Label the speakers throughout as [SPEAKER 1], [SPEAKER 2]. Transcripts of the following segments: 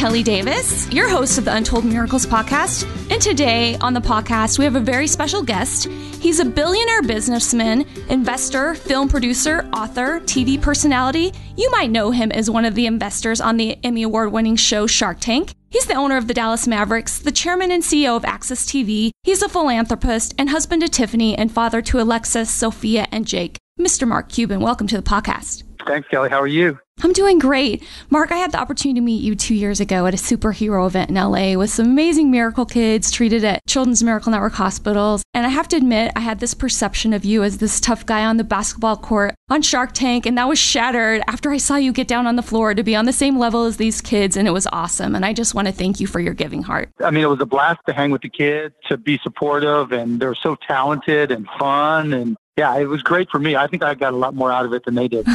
[SPEAKER 1] Kelly Davis, your host of the Untold Miracles podcast. And today on the podcast, we have a very special guest. He's a billionaire businessman, investor, film producer, author, TV personality. You might know him as one of the investors on the Emmy Award-Winning show Shark Tank. He's the owner of the Dallas Mavericks, the chairman and CEO of Access TV. He's a philanthropist and husband to Tiffany and father to Alexis, Sophia, and Jake. Mr. Mark Cuban, welcome to the podcast.
[SPEAKER 2] Thanks, Kelly. How are you?
[SPEAKER 1] I'm doing great. Mark, I had the opportunity to meet you 2 years ago at a superhero event in LA with some amazing miracle kids treated at Children's Miracle Network hospitals. And I have to admit, I had this perception of you as this tough guy on the basketball court on Shark Tank, and that was shattered after I saw you get down on the floor to be on the same level as these kids, and it was awesome. And I just want to thank you for your giving heart.
[SPEAKER 2] I mean, it was a blast to hang with the kids, to be supportive, and they're so talented and fun, and yeah, it was great for me. I think I got a lot more out of it than they did.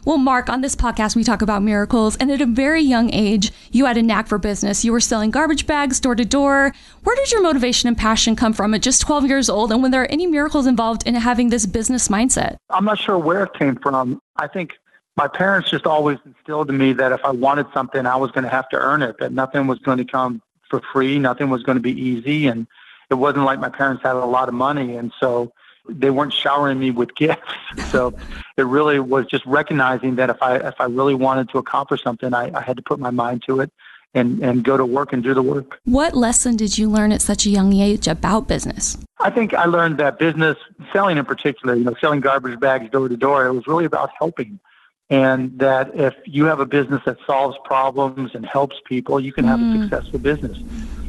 [SPEAKER 1] Well, Mark, on this podcast, we talk about miracles. And at a very young age, you had a knack for business. You were selling garbage bags door to door. Where did your motivation and passion come from at just 12 years old? And were there any miracles involved in having this business mindset?
[SPEAKER 2] I'm not sure where it came from. I think my parents just always instilled in me that if I wanted something, I was going to have to earn it, that nothing was going to come for free. Nothing was going to be easy. And it wasn't like my parents had a lot of money. And so they weren't showering me with gifts. So it really was just recognizing that if I really wanted to accomplish something, I had to put my mind to it and go to work and do the work.
[SPEAKER 1] What lesson did you learn at such a young age about business?
[SPEAKER 2] I think I learned that business, selling in particular, selling garbage bags door to door, it was really about helping. And that if you have a business that solves problems and helps people, you can have a successful business.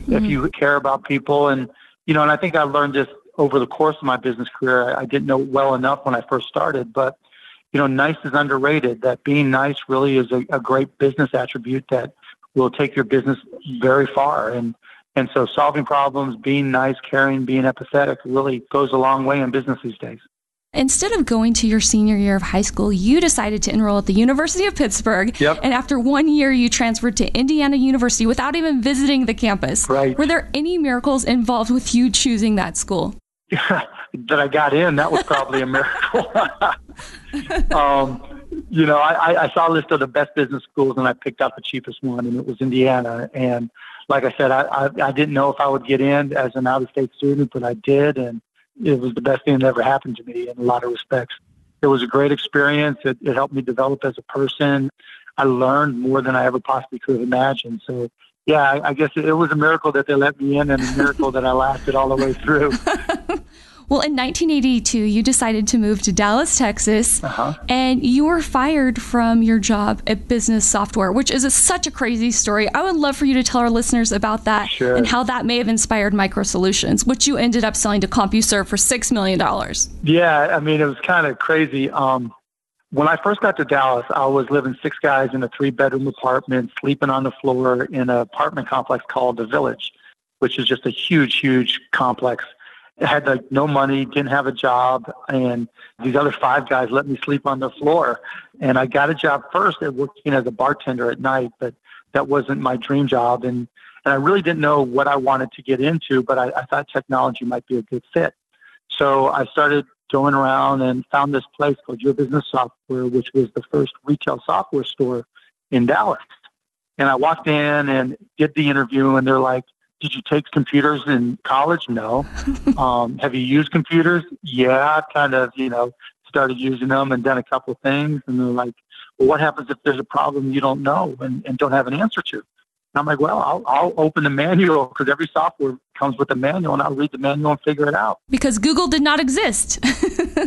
[SPEAKER 2] If you care about people and I think I learned this over the course of my business career. I didn't know it well enough when I first started, but, nice is underrated. That being nice really is a great business attribute that will take your business very far. And so solving problems, being nice, caring, being empathetic really goes a long way in business these days.
[SPEAKER 1] Instead of going to your senior year of high school, you decided to enroll at the University of Pittsburgh.
[SPEAKER 2] Yep.
[SPEAKER 1] And after 1 year, you transferred to Indiana University without even visiting the campus.
[SPEAKER 2] Right.
[SPEAKER 1] Were there any miracles involved with you choosing that school?
[SPEAKER 2] That I got in, that was probably a miracle. I saw a list of the best business schools and I picked out the cheapest one, and it was Indiana. And like I said, I didn't know if I would get in as an out-of-state student, but I did. And it was the best thing that ever happened to me in a lot of respects. It was a great experience. It helped me develop as a person. I learned more than I ever possibly could have imagined. So yeah, I guess it was a miracle that they let me in and a miracle that I lasted all the way through.
[SPEAKER 1] Well, in 1982, you decided to move to Dallas, Texas, and you were fired from your job at Business Software, which is such a crazy story. I would love for you to tell our listeners about that.
[SPEAKER 2] Sure.
[SPEAKER 1] And how that may have inspired Micro Solutions, which you ended up selling to CompuServe for $6 million.
[SPEAKER 2] Yeah, I mean, it was kind of crazy. When I first got to Dallas, I was living 6 guys in a 3-bedroom apartment, sleeping on the floor in an apartment complex called The Village, which is just a huge, huge complex. I had no money, didn't have a job, and these other 5 guys let me sleep on the floor. And I got a job first at working as a bartender at night, but that wasn't my dream job. And I really didn't know what I wanted to get into, but I thought technology might be a good fit. So I started going around and found this place called Your Business Software, which was the first retail software store in Dallas. And I walked in and did the interview, and they're like, "Did you take computers in college?" "No." "Have you used computers?" "Yeah, kind of, started using them and done a couple of things." And they're like, "Well, what happens if there's a problem you don't know and don't have an answer to?" And I'm like, "Well, I'll open the manual, because every software comes with a manual, and I'll read the manual and figure it out."
[SPEAKER 1] Because Google did not exist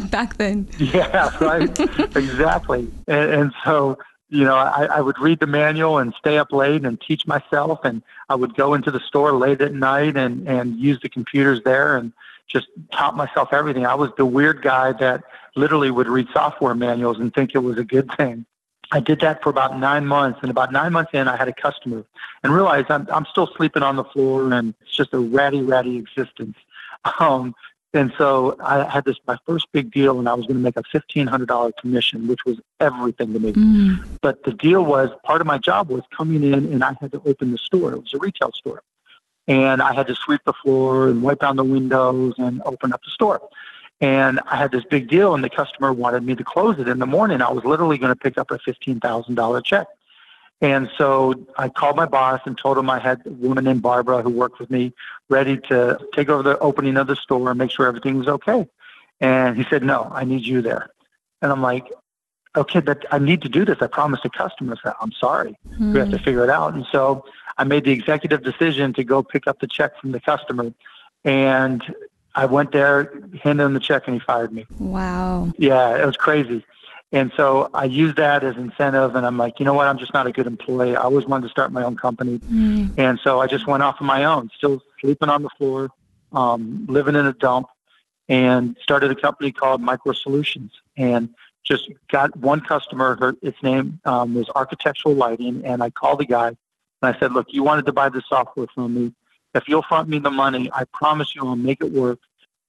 [SPEAKER 1] back then.
[SPEAKER 2] Yeah, right. Exactly. And so, I would read the manual and stay up late and teach myself. And I would go into the store late at night and use the computers there and just taught myself everything. I was the weird guy that literally would read software manuals and think it was a good thing. I did that for about 9 months, and about 9 months in, I had a customer and realized I'm still sleeping on the floor, and it's just a ratty existence. And so I had my first big deal, and I was going to make a $1,500 commission, which was everything to me. But the deal was, part of my job was coming in, and I had to open the store. It was a retail store. And I had to sweep the floor and wipe down the windows and open up the store. And I had this big deal, and the customer wanted me to close it in the morning. I was literally going to pick up a $15,000 check. And so I called my boss and told him I had a woman named Barbara who worked with me ready to take over the opening of the store and make sure everything was okay. And he said, no, I need you there. And I'm like, okay, but I need to do this. I promised the customers that. I'm sorry. We have to figure it out. And so I made the executive decision to go pick up the check from the customer. And I went there, handed him the check, and he fired me.
[SPEAKER 1] Wow.
[SPEAKER 2] Yeah, it was crazy. And so I used that as incentive, and I'm like, you know what? I'm just not a good employee. I always wanted to start my own company. And so I just went off on my own, still sleeping on the floor, living in a dump, and started a company called Micro Solutions. And just got one customer, its name was Architectural Lighting, and I called the guy, and I said, look, you wanted to buy the software from me. If you'll front me the money, I promise you I'll make it work.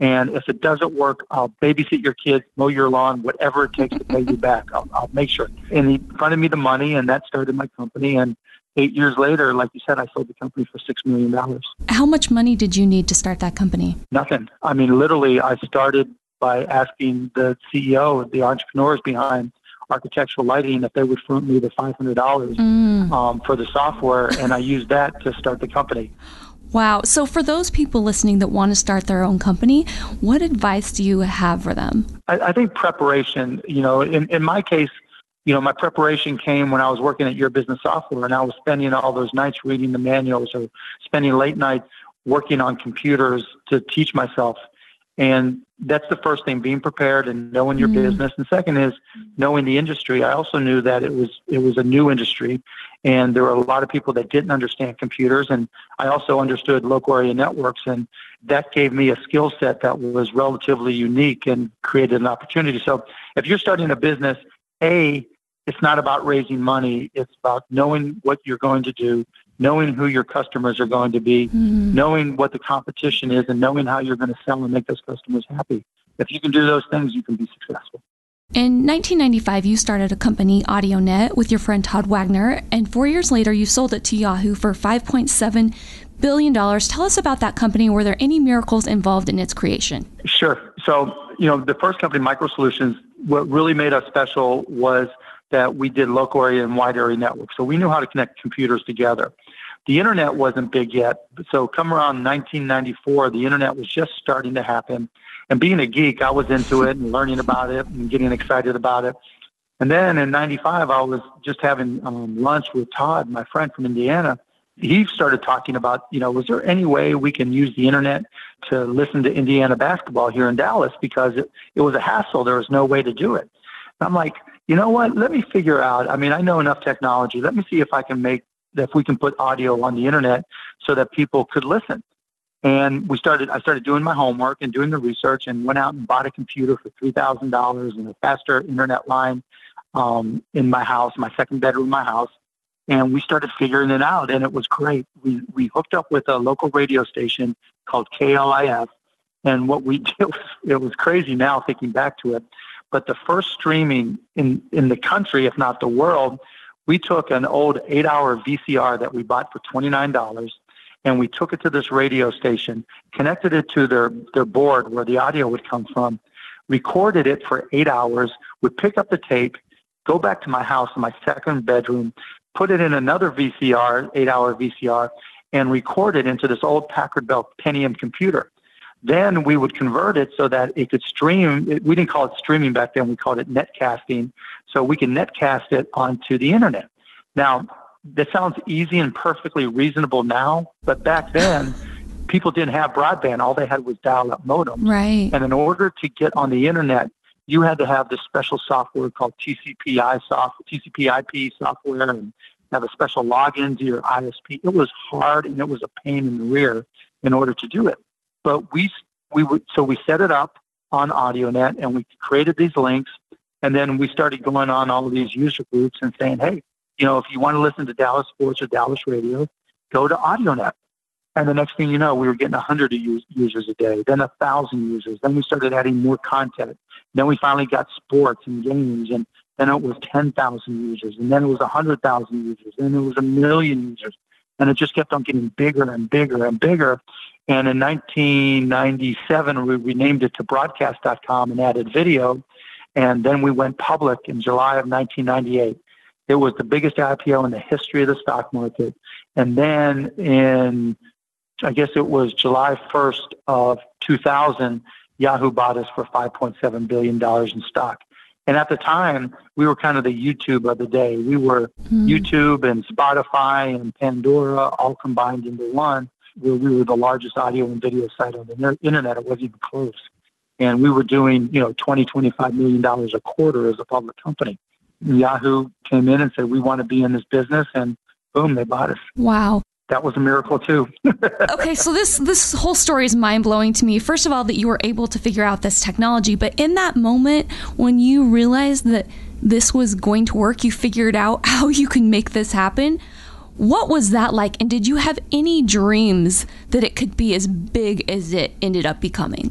[SPEAKER 2] And if it doesn't work, I'll babysit your kids, mow your lawn, whatever it takes to pay you back. I'll make sure. And he fronted me the money, and that started my company. And 8 years later, like you said, I sold the company for $6 million.
[SPEAKER 1] How much money did you need to start that company?
[SPEAKER 2] Nothing. I mean, literally, I started by asking the CEO, the entrepreneurs behind Architectural Lighting, if they would front me the $500 for the software, and I used that to start the company.
[SPEAKER 1] Wow. So for those people listening that want to start their own company, what advice do you have for them?
[SPEAKER 2] I think preparation, in my case, my preparation came when I was working at Your Business Software, and I was spending all those nights reading the manuals or spending late nights working on computers to teach myself. And that's the first thing, being prepared and knowing your business. And second is knowing the industry. I also knew that it was a new industry, and there were a lot of people that didn't understand computers. And I also understood local area networks, and that gave me a skill set that was relatively unique and created an opportunity. So if you're starting a business, it's not about raising money. It's about knowing what you're going to do, knowing who your customers are going to be, knowing what the competition is, and knowing how you're going to sell and make those customers happy. If you can do those things, you can be successful.
[SPEAKER 1] In 1995, you started a company, Audionet, with your friend Todd Wagner, and 4 years later, you sold it to Yahoo for $5.7 billion. Tell us about that company. Were there any miracles involved in its creation?
[SPEAKER 2] Sure. So, the first company, Micro Solutions, what really made us special was that we did local area and wide area networks. So we knew how to connect computers together. The internet wasn't big yet. So come around 1994, the internet was just starting to happen. And being a geek, I was into it and learning about it and getting excited about it. And then in 95, I was just having lunch with Todd, my friend from Indiana. He started talking about, was there any way we can use the internet to listen to Indiana basketball here in Dallas? Because it was a hassle. There was no way to do it. And I'm like, you know what? Let me figure out. I mean, I know enough technology. Let me see if if we can put audio on the internet so that people could listen. And I started doing my homework and doing the research, and went out and bought a computer for $3,000 and a faster internet line in my house, my second bedroom in my house. And we started figuring it out, and it was great. We hooked up with a local radio station called KLIF, and what we did, it was crazy now thinking back to it. But the first streaming in the country, if not the world, we took an old 8-hour VCR that we bought for $29, and we took it to this radio station, connected it to their board where the audio would come from, recorded it for 8 hours, would pick up the tape, go back to my house in my second bedroom, put it in another VCR, 8-hour VCR, and record it into this old Packard Bell Pentium computer. Then we would convert it so that it could stream. We didn't call it streaming back then. We called it netcasting. So we can netcast it onto the internet. Now, that sounds easy and perfectly reasonable now, but back then, people didn't have broadband. All they had was dial-up modem.
[SPEAKER 1] Right.
[SPEAKER 2] And in order to get on the internet, you had to have this special software called TCP/IP software, and have a special login to your ISP. It was hard, and it was a pain in the rear in order to do it. But we set it up on Audionet, and we created these links, and then we started going on all of these user groups and saying, hey, if you want to listen to Dallas sports or Dallas radio, go to Audionet. And the next thing you know, we were getting 100 users a day, then 1,000 users. Then we started adding more content. Then we finally got sports and games, and then it was 10,000 users, and then it was 100,000 users, and then it was 1 million users. And it just kept on getting bigger and bigger and bigger. And in 1997, we renamed it to broadcast.com and added video. And then we went public in July of 1998. It was the biggest IPO in the history of the stock market. And then I guess it was July 1st of 2000, Yahoo bought us for $5.7 billion in stock. And at the time, we were kind of the YouTube of the day. We were YouTube and Spotify and Pandora all combined into one, where we were the largest audio and video site on the internet. It wasn't even close. And we were doing, $20-25 million a quarter as a public company. And Yahoo came in and said, we want to be in this business. And boom, they bought us.
[SPEAKER 1] Wow.
[SPEAKER 2] That was a miracle too.
[SPEAKER 1] Okay, so this whole story is mind-blowing to me. First of all, that you were able to figure out this technology, but in that moment when you realized that this was going to work, you figured out how you can make this happen. What was that like? And did you have any dreams that it could be as big as it ended up becoming?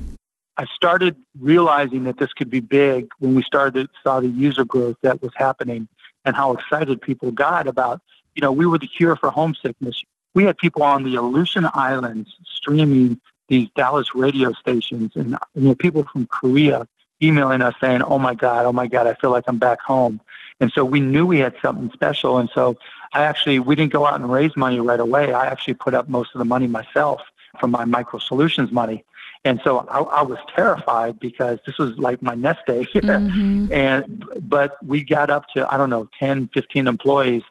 [SPEAKER 2] I started realizing that this could be big when we saw the user growth that was happening and how excited people got about, we were the cure for homesickness. We had people on the Aleutian Islands streaming these Dallas radio stations and people from Korea emailing us saying, oh my God, I feel like I'm back home. And so we knew we had something special. And so we didn't go out and raise money right away. I actually put up most of the money myself from my micro solutions money. And so I was terrified because this was like my nest egg. But we got up to, 10, 15 employees.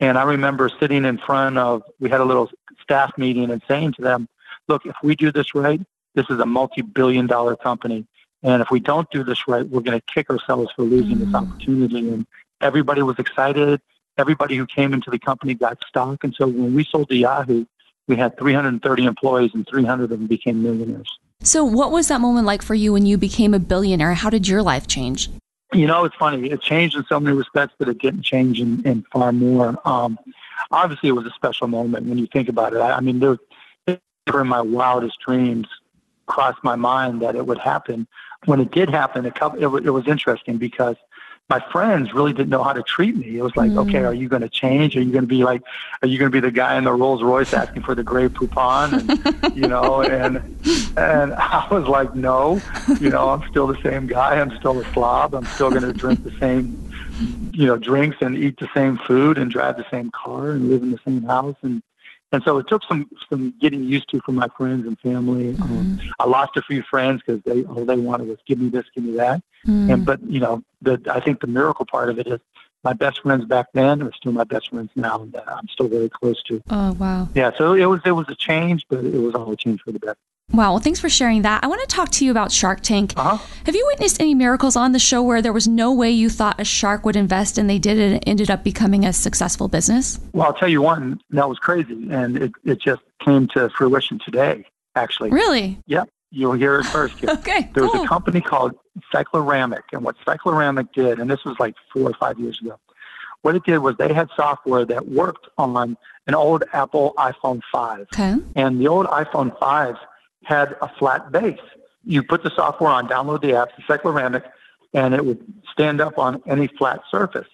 [SPEAKER 2] And I remember sitting in front of, we had a little staff meeting and saying to them, look, if we do this right, this is a multi-billion-dollar company. And if we don't do this right, we're going to kick ourselves for losing this opportunity. And everybody was excited. Everybody who came into the company got stock. And so when we sold to Yahoo, we had 330 employees and 300 of them became millionaires.
[SPEAKER 1] So what was that moment like for you when you became a billionaire? How did your life change?
[SPEAKER 2] It's funny. It changed in so many respects, but it didn't change in far more. Obviously, it was a special moment when you think about it. Never in my wildest dreams crossed my mind that it would happen. When it did happen, it was interesting because my friends really didn't know how to treat me. It was like, okay, are you going to change? Are you going to be the guy in the Rolls Royce asking for the Grey Poupon? And I was like, no, I'm still the same guy. I'm still a slob. I'm still going to drink the same, drinks and eat the same food and drive the same car and live in the same house. And so it took some getting used to from my friends and family. I lost a few friends because all they wanted was give me this, give me that. But I think the miracle part of it is my best friends back then are still my best friends now, and I'm still very close to.
[SPEAKER 1] Oh wow!
[SPEAKER 2] Yeah, so it was a change, but it was all a change for the better.
[SPEAKER 1] Wow, well, thanks for sharing that. I want to talk to you about Shark Tank. Have you witnessed any miracles on the show where there was no way you thought a shark would invest and they did and it ended up becoming a successful business?
[SPEAKER 2] Well, I'll tell you one, that was crazy, and it just came to fruition today, actually.
[SPEAKER 1] Really?
[SPEAKER 2] Yep, you'll hear it first here.
[SPEAKER 1] Okay,
[SPEAKER 2] There was a company called Cycloramic, and what Cycloramic did, and this was like 4 or 5 years ago, what it did was they had software that worked on an old Apple iPhone 5.
[SPEAKER 1] Okay.
[SPEAKER 2] And the old iPhone 5s had a flat base. You put the software on, download the app, Cycloramic, and it would stand up on any flat surface.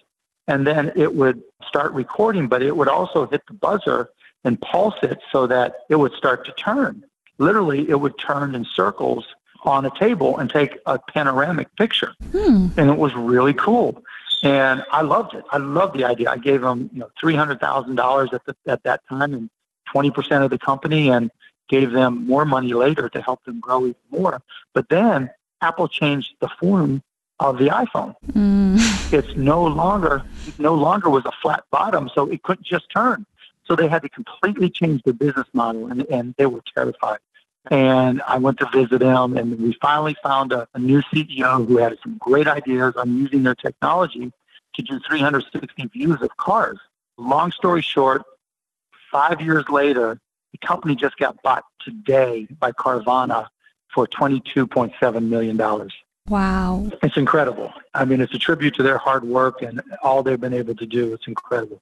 [SPEAKER 2] And then it would start recording, but it would also hit the buzzer and pulse it so that it would start to turn. Literally, it would turn in circles on a table and take a panoramic picture. And it was really cool. And I loved it. I loved the idea. I gave them $300,000 at that time and 20% of the company, and gave them more money later to help them grow even more. But then Apple changed the form of the iPhone. It's no longer was a flat bottom, so it couldn't just turn. So they had to completely change their business model, and they were terrified. And I went to visit them, and we finally found a new CEO who had some great ideas on using their technology to do 360 views of cars. Long story short, 5 years later, the company just got bought today by Carvana for $22.7 million.
[SPEAKER 1] Wow.
[SPEAKER 2] It's incredible. It's a tribute to their hard work and all they've been able to do. It's incredible.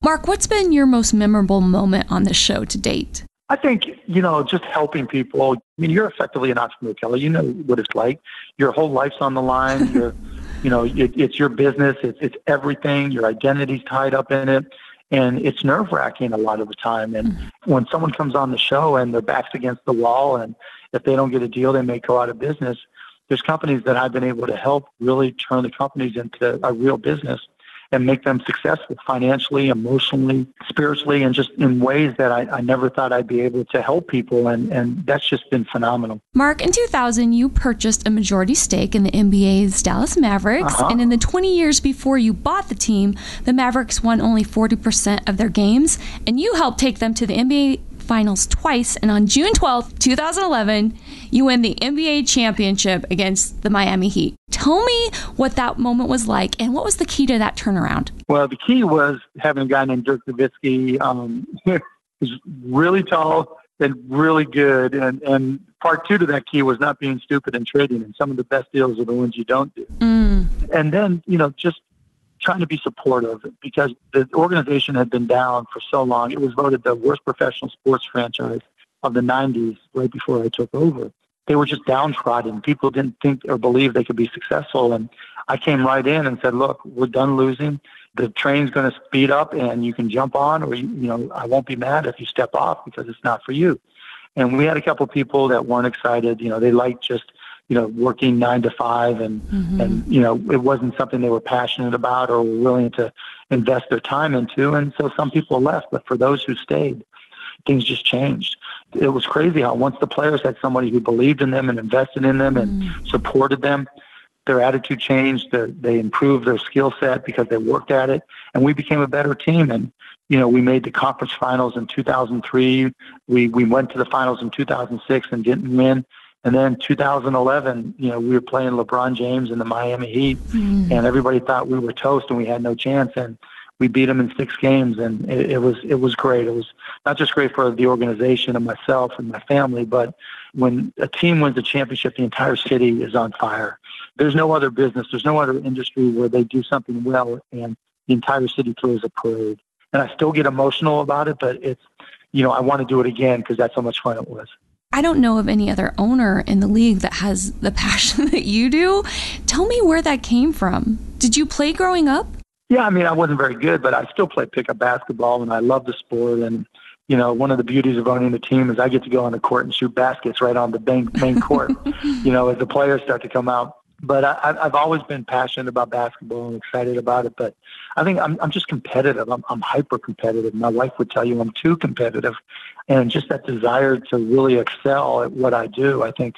[SPEAKER 1] Mark, what's been your most memorable moment on the show to date?
[SPEAKER 2] I think, just helping people. You're effectively an entrepreneur, Kelly. You know what it's like. Your whole life's on the line. It's your business. It's everything. Your identity's tied up in it. And it's nerve-wracking a lot of the time. And when someone comes on the show and their back's against the wall, and if they don't get a deal, they may go out of business. There's companies that I've been able to help really turn the companies into a real business. and make them successful financially, emotionally, spiritually, and just in ways that I never thought I'd be able to help people. And that's just been phenomenal.
[SPEAKER 1] Mark, in 2000, you purchased a majority stake in the NBA's Dallas Mavericks. And in the 20 years before you bought the team, the Mavericks won only 40% of their games. And you helped take them to the NBA Finals twice. And on June 12th, 2011, you win the NBA championship against the Miami Heat. Tell me what that moment was like, and what was the key to that turnaround?
[SPEAKER 2] Well, the key was having a guy named Dirk Nowitzki, who's really tall and really good. And part two to that key was not being stupid and trading. And some of the best deals are the ones you don't do. And then, just trying to be supportive, because the organization had been down for so long. It was voted the worst professional sports franchise of the 90s right before I took over. They were just downtrodden. People didn't think or believe they could be successful. And I came right in and said, look, we're done losing. The train's going to speed up and you can jump on, or, I won't be mad if you step off because it's not for you. And we had a couple of people that weren't excited. They liked just, working 9 to 5 and, it wasn't something they were passionate about or were willing to invest their time into. And so some people left, but for those who stayed, things just changed. It was crazy how once the players had somebody who believed in them and invested in them and supported them, their attitude changed. They improved their skill set because they worked at it, and we became a better team. And, we made the conference finals in 2003. We went to the finals in 2006 and didn't win. And then 2011, we were playing LeBron James and the Miami Heat, and everybody thought we were toast and we had no chance. And we beat them in 6 games, and it was great. It was not just great for the organization and myself and my family, but when a team wins a championship, the entire city is on fire. There's no other business, there's no other industry where they do something well and the entire city throws a parade. And I still get emotional about it, but it's, I want to do it again because that's how much fun it was.
[SPEAKER 1] I don't know of any other owner in the league that has the passion that you do. Tell me where that came from. Did you play growing up?
[SPEAKER 2] Yeah, I wasn't very good, but I still play pickup basketball, and I love the sport. And, one of the beauties of owning the team is I get to go on the court and shoot baskets right on the main court, as the players start to come out. But I've always been passionate about basketball and excited about it. But I think I'm just competitive. I'm hyper competitive. My wife would tell you I'm too competitive. And just that desire to really excel at what I do, I think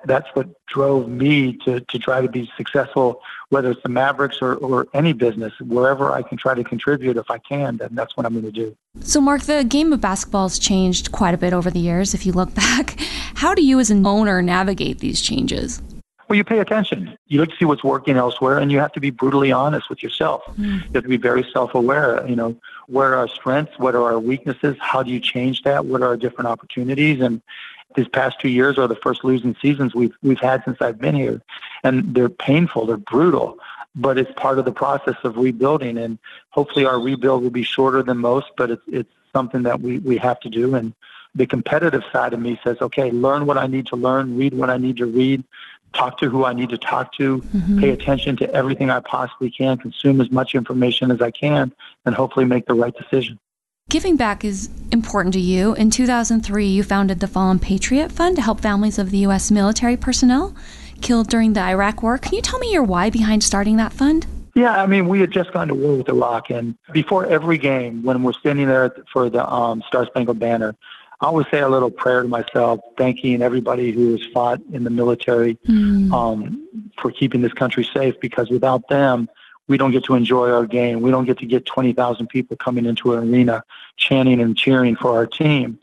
[SPEAKER 2] that's what drove me to try to be successful, whether it's the Mavericks or any business. Wherever I can try to contribute, if I can, then that's what I'm going to do.
[SPEAKER 1] So, Mark, the game of basketball has changed quite a bit over the years, if you look back. How do you as an owner navigate these changes?
[SPEAKER 2] Well, you pay attention. You look to see what's working elsewhere, and you have to be brutally honest with yourself. You have to be very self-aware. Where are our strengths? What are our weaknesses? How do you change that? What are our different opportunities? And these past 2 years are the first losing seasons we've had since I've been here. And they're painful. They're brutal. But it's part of the process of rebuilding. And hopefully our rebuild will be shorter than most, but it's something that we have to do. And the competitive side of me says, okay, learn what I need to learn, read what I need to read, talk to who I need to talk to, pay attention to everything I possibly can, consume as much information as I can, and hopefully make the right decision.
[SPEAKER 1] Giving back is important to you. In 2003, you founded the Fallen Patriot Fund to help families of the U.S. military personnel killed during the Iraq War. Can you tell me your why behind starting that fund?
[SPEAKER 2] Yeah, we had just gone to war with Iraq, and before every game, when we're standing there for the Star-Spangled Banner, I always say a little prayer to myself, thanking everybody who has fought in the military for keeping this country safe, because without them, we don't get to enjoy our game. We don't get to get 20,000 people coming into an arena chanting and cheering for our team.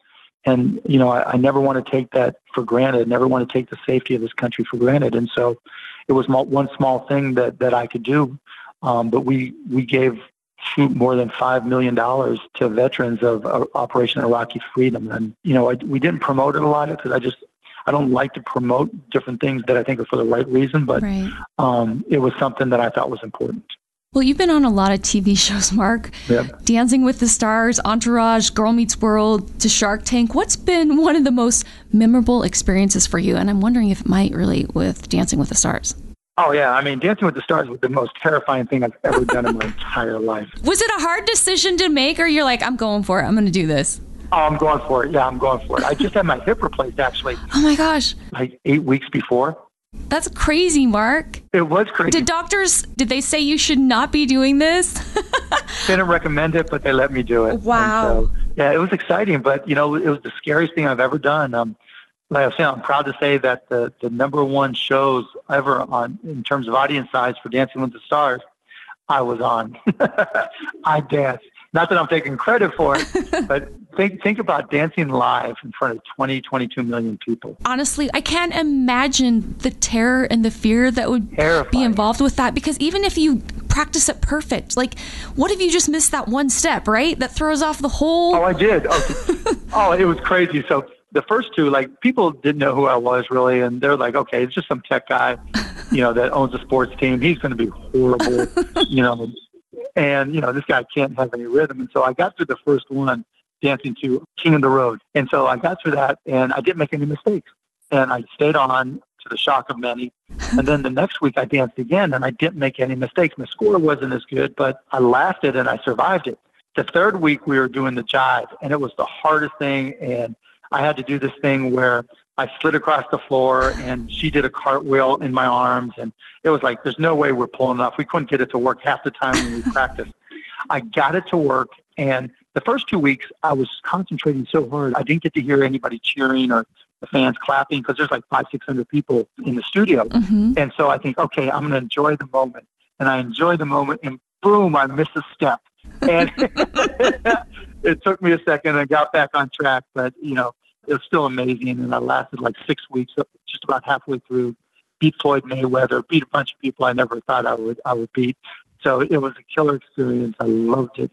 [SPEAKER 2] And, I never want to take that for granted, never want to take the safety of this country for granted. And so it was one small thing that I could do. But we gave more than $5 million to veterans of Operation Iraqi Freedom. And, we didn't promote it a lot because I don't like to promote different things that I think are for the right reason, but it was something that I thought was important.
[SPEAKER 1] Well, you've been on a lot of TV shows, Mark.
[SPEAKER 2] Yep.
[SPEAKER 1] Dancing with the Stars, Entourage, Girl Meets World, to Shark Tank. What's been one of the most memorable experiences for you? And I'm wondering if it might relate with Dancing with the Stars.
[SPEAKER 2] Oh, yeah. Dancing with the Stars was the most terrifying thing I've ever done in my entire life.
[SPEAKER 1] Was it a hard decision to make, or you're like, I'm going for it, I'm going to do this?
[SPEAKER 2] Oh, I'm going for it. Yeah, I'm going for it. I just had my hip replaced, actually.
[SPEAKER 1] Oh, my gosh.
[SPEAKER 2] Like 8 weeks before.
[SPEAKER 1] That's crazy, Mark.
[SPEAKER 2] It was crazy.
[SPEAKER 1] Did they say you should not be doing this?
[SPEAKER 2] They didn't recommend it, but they let me do it.
[SPEAKER 1] Wow.
[SPEAKER 2] So, yeah, it was exciting, but it was the scariest thing I've ever done. Like I was saying, I'm proud to say that the number one shows ever in terms of audience size for Dancing with the Stars, I was on. I danced. Not that I'm taking credit for it, but think about dancing live in front of 22 million people.
[SPEAKER 1] Honestly, I can't imagine the terror and the fear that would be involved with that, because even if you practice it perfect, like, what if you just missed that one step, right? That throws off the whole...
[SPEAKER 2] Oh, I did. It was crazy. So the first two, like, people didn't know who I was really, and they're like, okay, it's just some tech guy, that owns a sports team. He's going to be horrible, And, this guy can't have any rhythm. And so I got through the first one dancing to King of the Road. And so I got through that and I didn't make any mistakes. And I stayed on to the shock of many. And then the next week I danced again and I didn't make any mistakes. My score wasn't as good, but I lasted and I survived it. The third week we were doing the jive and it was the hardest thing. And I had to do this thing where I slid across the floor and she did a cartwheel in my arms. And it was like, there's no way we're pulling it off. We couldn't get it to work half the time when we practiced. I got it to work. And the first 2 weeks I was concentrating so hard. I didn't get to hear anybody cheering or the fans clapping because there's like 500-600 people in the studio.
[SPEAKER 1] Mm-hmm.
[SPEAKER 2] And so I think, okay, I'm going to enjoy the moment. And I enjoyed the moment and boom, I missed a step. And it took me a second. I got back on track, but it was still amazing, and I lasted like 6 weeks, just about halfway through. Beat Floyd Mayweather, beat a bunch of people I never thought I would beat. So it was a killer experience. I loved it.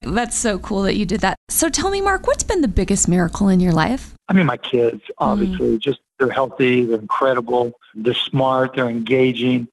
[SPEAKER 1] That's so cool that you did that. So tell me, Mark, what's been the biggest miracle in your life?
[SPEAKER 2] I mean, my kids, obviously, just they're healthy, they're incredible, they're smart, they're engaging.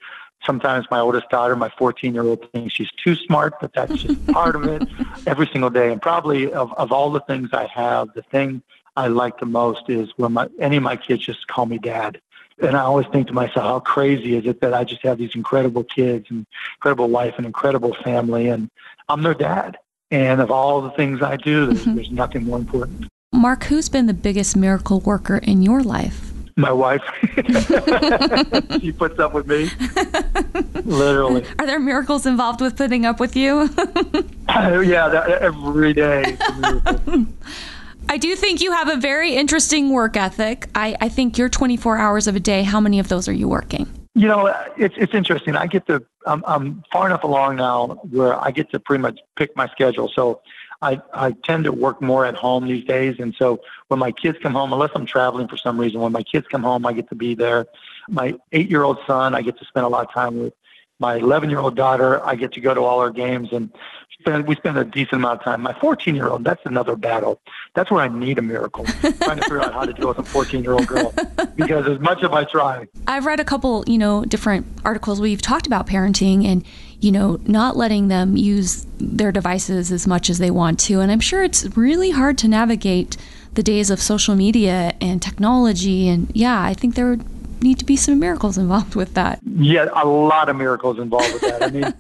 [SPEAKER 2] Sometimes my oldest daughter, my 14-year-old, thinks she's too smart, but that's just part of it every single day. And probably of all the things I have, the thing I like the most is when any of my kids just call me dad. And I always think to myself, how crazy is it that I just have these incredible kids and incredible wife and incredible family, and I'm their dad. And of all the things I do, there's nothing more important.
[SPEAKER 1] Mark, who's been the biggest miracle worker in your life?
[SPEAKER 2] My wife. She puts up with me. Literally.
[SPEAKER 1] Are there miracles involved with putting up with you?
[SPEAKER 2] Yeah, every day.
[SPEAKER 1] I do think you have a very interesting work ethic. I think you're 24 hours of a day. How many of those are you working?
[SPEAKER 2] It's interesting. I'm far enough along now where I get to pretty much pick my schedule. So I tend to work more at home these days. And so when my kids come home, unless I'm traveling for some reason, when my kids come home, I get to be there. My 8-year-old son, I get to spend a lot of time with. My 11-year-old daughter, I get to go to all her games, and we spend a decent amount of time. My 14-year-old, that's another battle. That's where I need a miracle, trying to figure out how to deal with a 14-year-old girl, because as much as I try.
[SPEAKER 1] I've read a couple, different articles where you've talked about parenting and, not letting them use their devices as much as they want to. And I'm sure it's really hard to navigate the days of social media and technology. And yeah, I think there would need to be some miracles involved with that.
[SPEAKER 2] Yeah, a lot of miracles involved with that.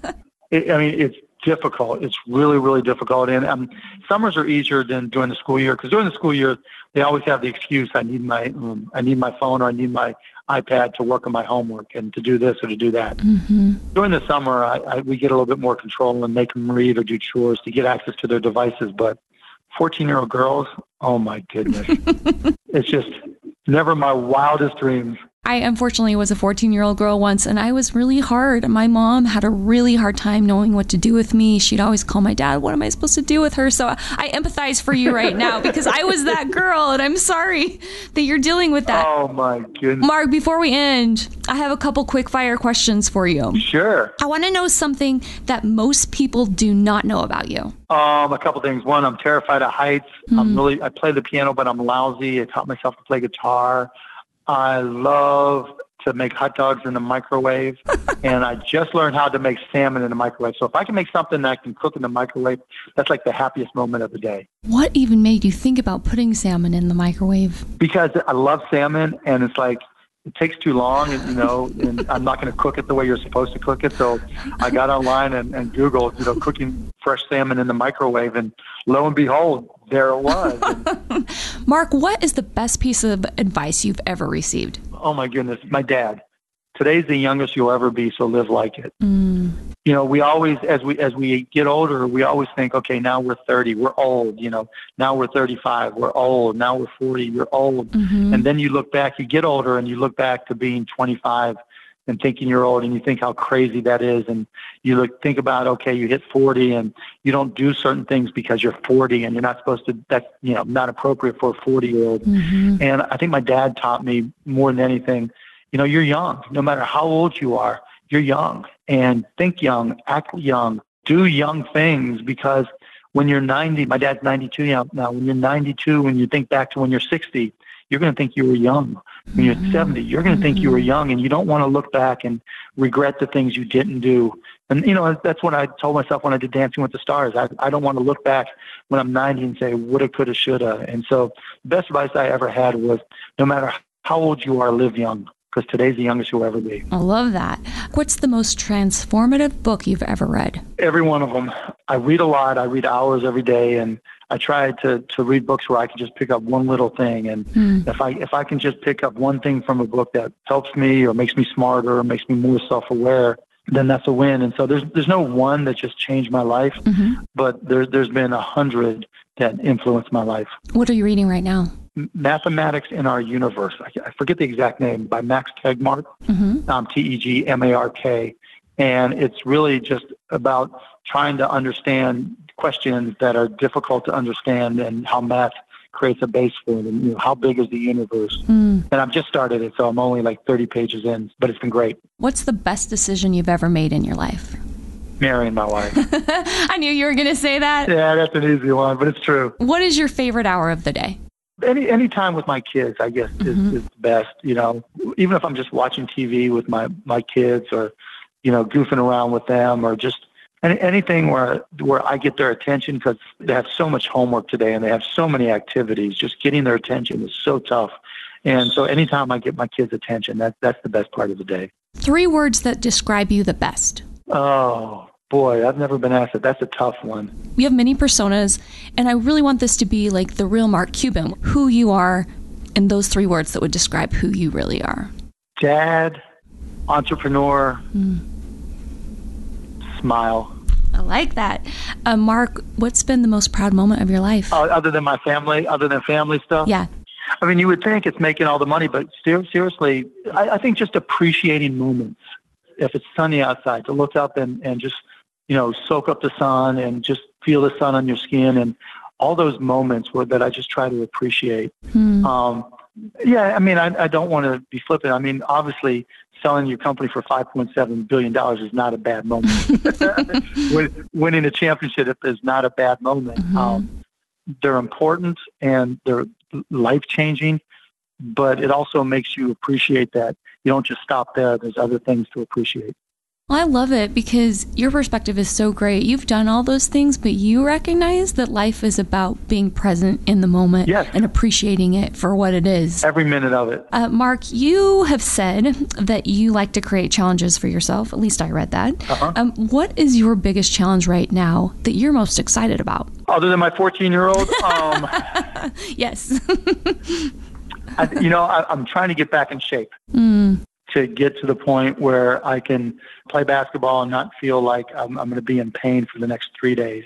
[SPEAKER 2] It's difficult. It's really, really difficult. And summers are easier than during the school year, because during the school year, they always have the excuse, I need my phone or I need my iPad to work on my homework and to do this or to do that.
[SPEAKER 1] Mm-hmm.
[SPEAKER 2] During the summer, we get a little bit more control and make them read or do chores to get access to their devices. But 14-year-old girls, oh my goodness. It's just never my wildest dreams.
[SPEAKER 1] I unfortunately was a 14-year-old girl once, and I was really hard. My mom had a really hard time knowing what to do with me. She'd always call my dad, what am I supposed to do with her? So I empathize for you right now, because I was that girl, and I'm sorry that you're dealing with that.
[SPEAKER 2] Oh, my goodness.
[SPEAKER 1] Mark, before we end, I have a couple quick fire questions for you.
[SPEAKER 2] Sure.
[SPEAKER 1] I want to know something that most people do not know about you.
[SPEAKER 2] A couple things. One, I'm terrified of heights. I play the piano, but I'm lousy. I taught myself to play guitar. I love to make hot dogs in the microwave, and I just learned how to make salmon in the microwave. So if I can make something that I can cook in the microwave, that's like the happiest moment of the day.
[SPEAKER 1] What even made you think about putting salmon in the microwave?
[SPEAKER 2] Because I love salmon, and it's like, it takes too long, and I'm not going to cook it the way you're supposed to cook it. So I got online and Googled, cooking fresh salmon in the microwave, and lo and behold, there it was.
[SPEAKER 1] Mark, what is the best piece of advice you've ever received?
[SPEAKER 2] Oh my goodness. My dad. Today's the youngest you'll ever be, so live like it. You know, we always, as we get older, we always think, okay, now we're 30, we're old. You know, now we're 35, we're old. Now we're 40, you're old. And then you look back, you get older, and you look back to being 25 and thinking you're old, and you think how crazy that is. And you think about, okay, you hit 40, and you don't do certain things because you're 40, and you're not supposed to. That's not appropriate for a 40-year-old. And I think my dad taught me more than anything. You know, you're young. No matter how old you are, you're young. And think young, act young, do young things, because when you're 90, my dad's 92 now, when you're 92, when you think back to when you're 60, you're going to think you were young. When you're 70, you're going to think you were young, and you don't want to look back and regret the things you didn't do. And, you know, that's what I told myself when I did Dancing with the Stars. I don't want to look back when I'm 90 and say, woulda, coulda, shoulda. And so the best advice I ever had was, no matter how old you are, live young, because today's the youngest you'll ever be.
[SPEAKER 1] I love that. What's the most transformative book you've ever read?
[SPEAKER 2] Every one of them. I read a lot. I read hours every day, and I try to read books where I can just pick up one little thing. And if I can just pick up one thing from a book that helps me or makes me smarter or makes me more self-aware, then that's a win. And so there's no one that just changed my life, but there's been 100 that influenced my life.
[SPEAKER 1] What are you reading right now?
[SPEAKER 2] Mathematics in Our Universe. I forget the exact name, by Max Tegmark, Tegmark. And it's really just about trying to understand questions that are difficult to understand and how math creates a base for them. You know, how big is the universe? And I've just started it, so I'm only like 30 pages in, but it's been great. What's
[SPEAKER 1] the best decision you've ever made in your life?
[SPEAKER 2] Marrying my wife.
[SPEAKER 1] I knew you were going to say that.
[SPEAKER 2] Yeah, that's an easy one, but it's true.
[SPEAKER 1] What is your favorite hour of the day?
[SPEAKER 2] Any time with my kids, I guess, is the best. You know, even if I'm just watching TV with my kids, or, you know, goofing around with them, or just anything where I get their attention, because they have so much homework today and they have so many activities. Just getting their attention is so tough. And so anytime I get my kids' attention, that's the best part of the day.
[SPEAKER 1] 3 words that describe you the best.
[SPEAKER 2] Oh, boy, I've never been asked that. That's a tough one.
[SPEAKER 1] We have many personas, and I really want this to be like the real Mark Cuban, who you are, and those 3 words that would describe who you really are.
[SPEAKER 2] Dad, entrepreneur, smile.
[SPEAKER 1] I like that. Mark, what's been the most proud moment of your life?
[SPEAKER 2] Other than family stuff?
[SPEAKER 1] Yeah.
[SPEAKER 2] I mean, you would think it's making all the money, but seriously, I think just appreciating moments. If it's sunny outside, to look up and just, you know, soak up the sun and just feel the sun on your skin, and all those moments that I just try to appreciate. Yeah, I mean, I don't want to be flippant. I mean, obviously, selling your company for $5.7 billion is not a bad moment. Winning a championship is not a bad moment. They're important and they're life-changing, but it also makes you appreciate that you don't just stop there. There's other things to appreciate.
[SPEAKER 1] Well, I love it because your perspective is so great. You've done all those things, but you recognize that life is about being present in the moment and appreciating it for what it is.
[SPEAKER 2] Every minute of it.
[SPEAKER 1] Mark, you have said that you like to create challenges for yourself. At least I read that. What is your biggest challenge right now that you're most excited about?
[SPEAKER 2] Other than my 14-year-old?
[SPEAKER 1] Yes.
[SPEAKER 2] I'm trying to get back in shape. To get to the point where I can play basketball and not feel like I'm going to be in pain for the next 3 days.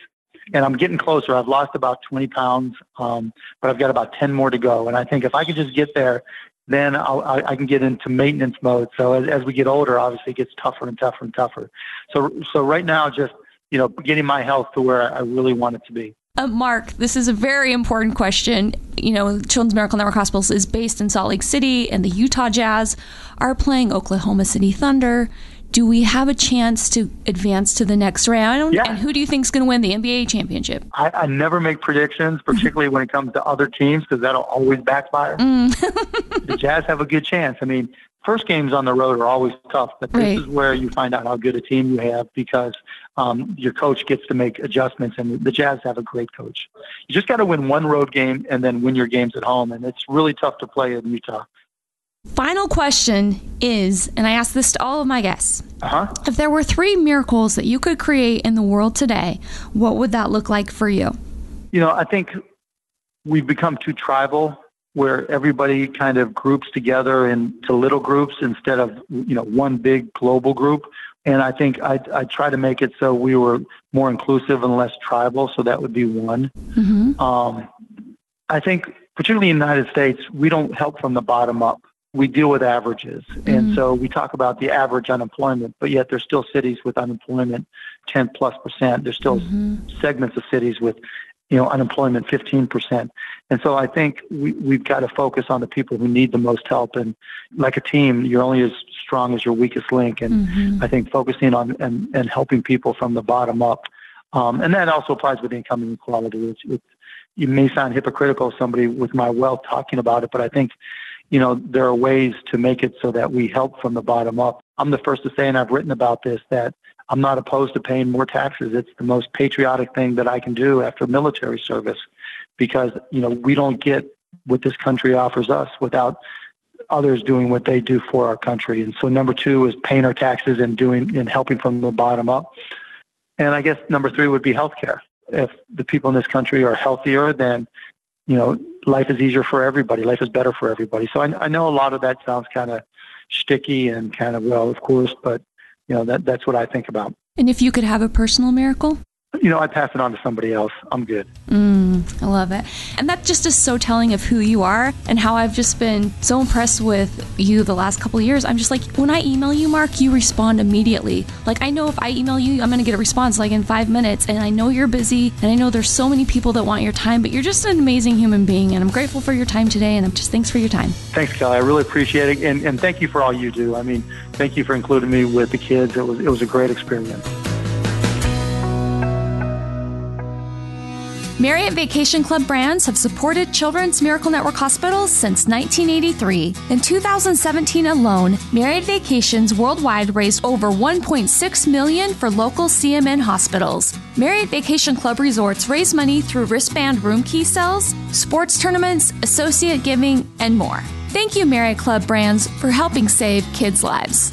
[SPEAKER 2] And I'm getting closer. I've lost about 20 pounds, but I've got about 10 more to go. And I think if I could just get there, then I can get into maintenance mode. So as we get older, obviously it gets tougher and tougher and tougher. So right now, just, getting my health to where I really want it to be.
[SPEAKER 1] Mark, this is a very important question. Children's Miracle Network Hospitals is based in Salt Lake City, and the Utah Jazz are playing Oklahoma City Thunder. Do we have a chance to advance to the next round?
[SPEAKER 2] Yeah.
[SPEAKER 1] And who do you think is going to win the NBA championship?
[SPEAKER 2] I never make predictions, particularly when it comes to other teams, because that'll always backfire. The Jazz have a good chance. I mean, first games on the road are always tough, but this is where you find out how good a team you have, because your coach gets to make adjustments, and the Jazz have a great coach. You just got to win one road game and then win your games at home, and it's really tough to play in Utah.
[SPEAKER 1] Final question is, and I ask this to all of my guests, if there were 3 miracles that you could create in the world today, what would that look like for you?
[SPEAKER 2] I think we've become too tribal where everybody kind of groups together into little groups instead of, one big global group. And I think I try to make it so we were more inclusive and less tribal. So that would be one. Mm-hmm. I think particularly in the United States, we don't help from the bottom up. We deal with averages. Mm-hmm. And so we talk about the average unemployment, but yet there's still cities with unemployment 10+%. There's still segments of cities with unemployment 15%. And so I think we've got to focus on the people who need the most help. And like a team, you're only as strong as your weakest link. And I think focusing on and helping people from the bottom up. And that also applies with income inequality. You may sound hypocritical, somebody with my wealth talking about it, but I think, there are ways to make it so that we help from the bottom up. I'm the first to say, and I've written about this, that I'm not opposed to paying more taxes. It's the most patriotic thing that I can do after military service because, we don't get what this country offers us without others doing what they do for our country. And so number 2 is paying our taxes and helping from the bottom up. And I guess number 3 would be healthcare. If the people in this country are healthier, then, life is easier for everybody. Life is better for everybody. So I know a lot of that sounds kind of sticky and kind of, well, of course, but that's what I think about.
[SPEAKER 1] And if you could have a personal miracle?
[SPEAKER 2] I'd pass it on to somebody else. I'm good.
[SPEAKER 1] I love it. And that just is so telling of who you are and how I've just been so impressed with you the last couple of years. I'm just like, when I email you, Mark, you respond immediately. Like, I know if I email you, I'm going to get a response like in 5 minutes. And I know you're busy. And I know there's so many people that want your time, but you're just an amazing human being. And I'm grateful for your time today. And thanks for your time.
[SPEAKER 2] Thanks, Kelly. I really appreciate it. And thank you for all you do. I mean, thank you for including me with the kids. It was a great experience.
[SPEAKER 1] Marriott Vacation Club brands have supported Children's Miracle Network hospitals since 1983. In 2017 alone, Marriott Vacations worldwide raised over $1.6 million for local CMN hospitals. Marriott Vacation Club resorts raise money through wristband room key sales, sports tournaments, associate giving, and more. Thank you, Marriott Club brands, for helping save kids' lives.